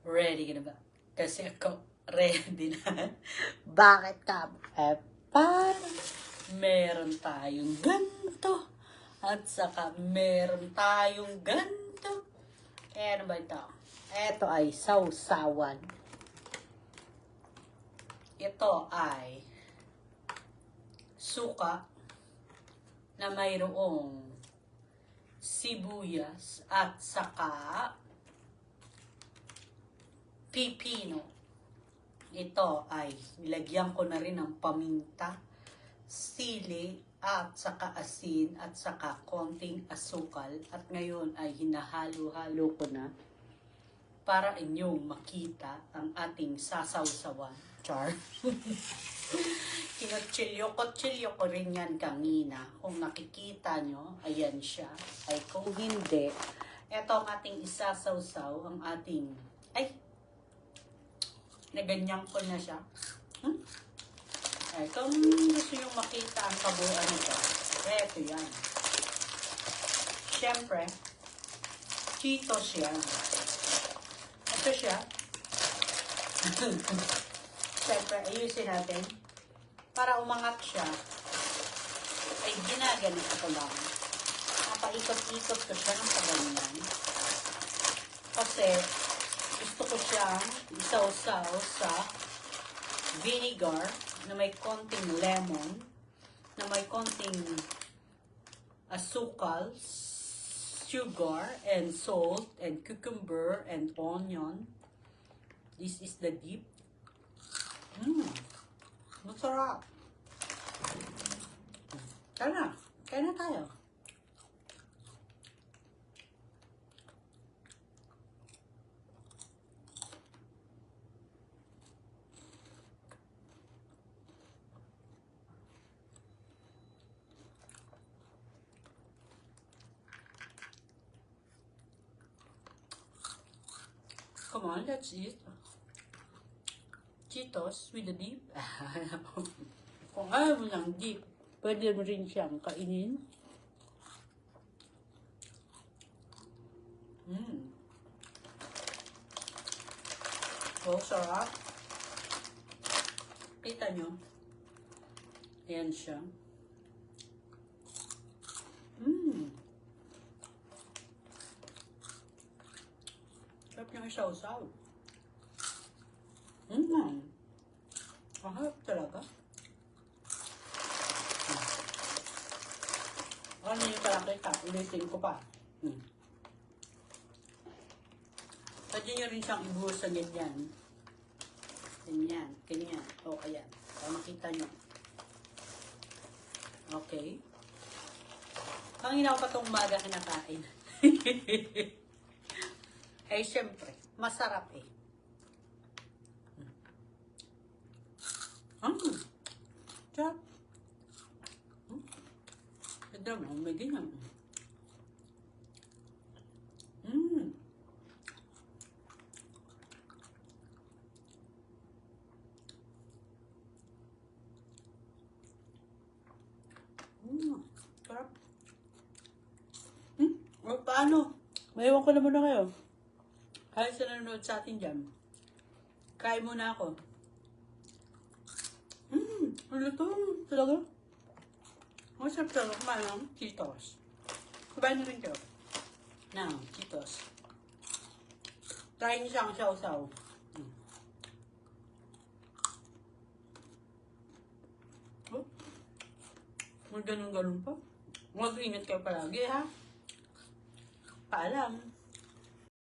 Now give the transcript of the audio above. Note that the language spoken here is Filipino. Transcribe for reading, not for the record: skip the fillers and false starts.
Ready ka na ba? Kasi ako ready na. Bakit ka? Parang meron tayong ganito. At saka meron tayong ganito. Ano ba ito? Ito ay sausawan. Ito ay suka na mayroong sibuyas at saka pipino. Ito ay nilagyan ko na rin ng paminta, sili, at saka asin, at saka konting asukal. At ngayon ay hinahalo-halo ko na para inyong makita ang ating sasawsawan. Char. Kinutsilyo ko rin yan kanina. Kung nakikita nyo, ayan siya. Ay kung hindi, ito ang ating isasawsaw, ang ating, naganyan ko na siya. Ay, kung gusto nyo makita ang kabuuan nito, eto yan. Siyempre, Cheetos yan. Ito siya. Siyempre, ayusin natin. Para umangat siya, ay ginaganit ko lang. Napaikot-ikot ko siya ng paganyan. Kasi, gusto ko siyang isawsaw sa vinegar na may konting lemon, na may konting asukal, sugar, and salt, and cucumber, and onion. This is the dip. Masarap. Kaya na tayo. Come on, let's eat. Cheetos with the dip. Kung ayaw mo ng dip, pwede mo rin siyang kainin. So, sarap. Kita nyo? Ayan siya. Sarap niyang isaw-saw. Mahal talaga. Ano yung palakita? Ulitin ko pa. Pwede nyo rin siyang ibuhos sa ganyan. Ganyan. Ganyan. O, ayan. Para makita nyo. Okay. Pangina ko pa itong umaga kinakain. Eh, syempre, masarap eh. Sarap. Ito mo, may ganyan. Sarap. O, paano? Maiwan ko na muna kayo. Kaya sa nanonood sa atin dyan. Kain muna ako. Ano to? Talaga? Masarap talaga kumain ng Cheetos. Kumain na rin kayo. Now, Cheetos. Try niyo siyang saw-saw. Oh. Mag ganun-ganun pa. Mag-ingat kayo palagi, ha? Paalam.